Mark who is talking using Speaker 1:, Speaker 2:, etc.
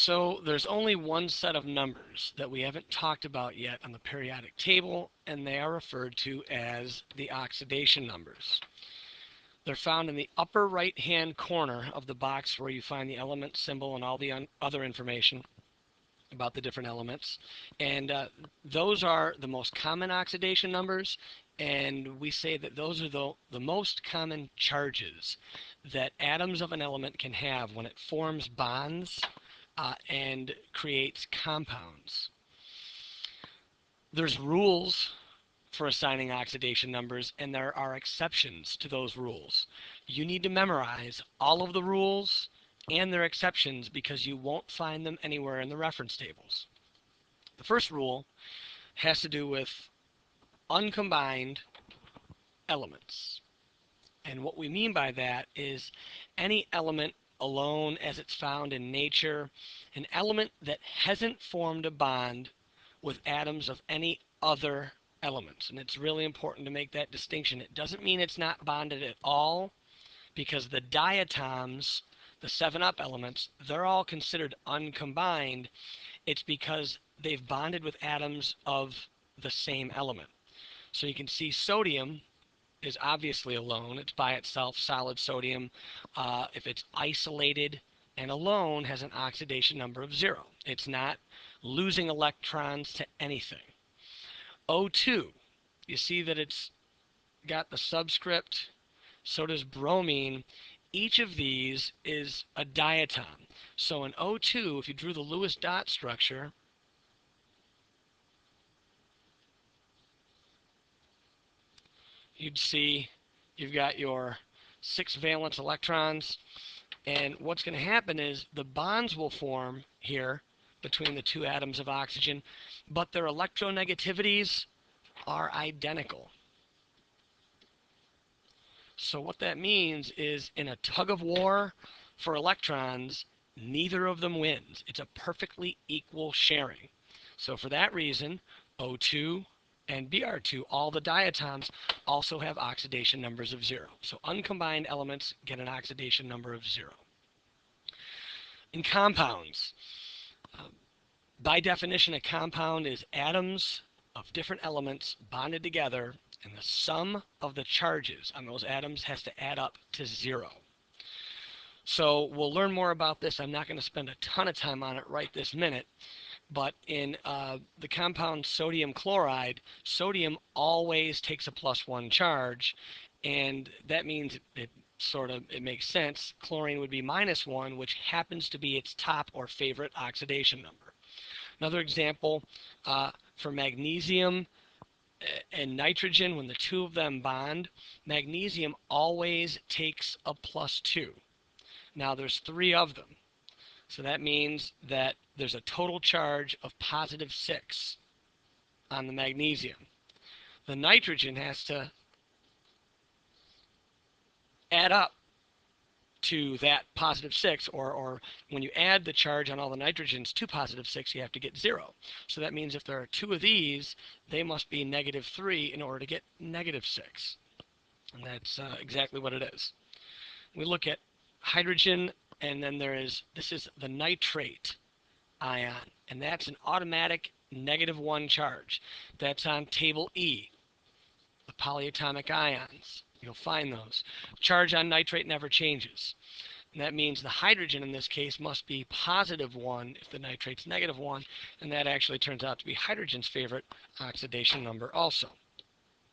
Speaker 1: So there's only one set of numbers that we haven't talked about yet on the periodic table, and they are referred to as the oxidation numbers. They're found in the upper right-hand corner of the box where you find the element symbol and all the other information about the different elements. And those are the most common oxidation numbers, and we say that those are the most common charges that atoms of an element can have when it forms bonds and creates compounds. There's rules for assigning oxidation numbers, and there are exceptions to those rules. You need to memorize all of the rules and their exceptions because you won't find them anywhere in the reference tables. The first rule has to do with uncombined elements. And what we mean by that is any element alone as it's found in nature, an element that hasn't formed a bond with atoms of any other elements. And it's really important to make that distinction. It doesn't mean it's not bonded at all, because the diatoms, the 7-up elements, they're all considered uncombined. It's because they've bonded with atoms of the same element. So you can see sodium is obviously alone. It's by itself, solid sodium. If it's isolated and alone, has an oxidation number of 0. It's not losing electrons to anything. O2, you see that it's got the subscript, so does bromine. Each of these is a diatom. So in O2, if you drew the Lewis dot structure, you'd see you've got your 6 valence electrons, and what's going to happen is the bonds will form here between the 2 atoms of oxygen, but their electronegativities are identical. So what that means is in a tug of war for electrons, neither of them wins. It's a perfectly equal sharing. So for that reason, O2 and Br2, all the diatoms, also have oxidation numbers of 0. So uncombined elements get an oxidation number of 0. In compounds, by definition, a compound is atoms of different elements bonded together, and the sum of the charges on those atoms has to add up to 0. So we'll learn more about this. I'm not going to spend a ton of time on it right this minute, but in the compound sodium chloride, sodium always takes a +1 charge, and that means it makes sense. Chlorine would be -1, which happens to be its top or favorite oxidation number. Another example, for magnesium and nitrogen, when the 2 of them bond, magnesium always takes a +2. Now there's 3 of them. So that means that there's a total charge of +6 on the magnesium. The nitrogen has to add up to that +6, or when you add the charge on all the nitrogens to +6, you have to get 0. So that means if there are 2 of these, they must be -3 in order to get -6. And that's exactly what it is. We look at hydrogen, and then this is the nitrate ion, and that's an automatic -1 charge. That's on table E, the polyatomic ions. You'll find those. Charge on nitrate never changes. And that means the hydrogen in this case must be +1 if the nitrate's -1, and that actually turns out to be hydrogen's favorite oxidation number also.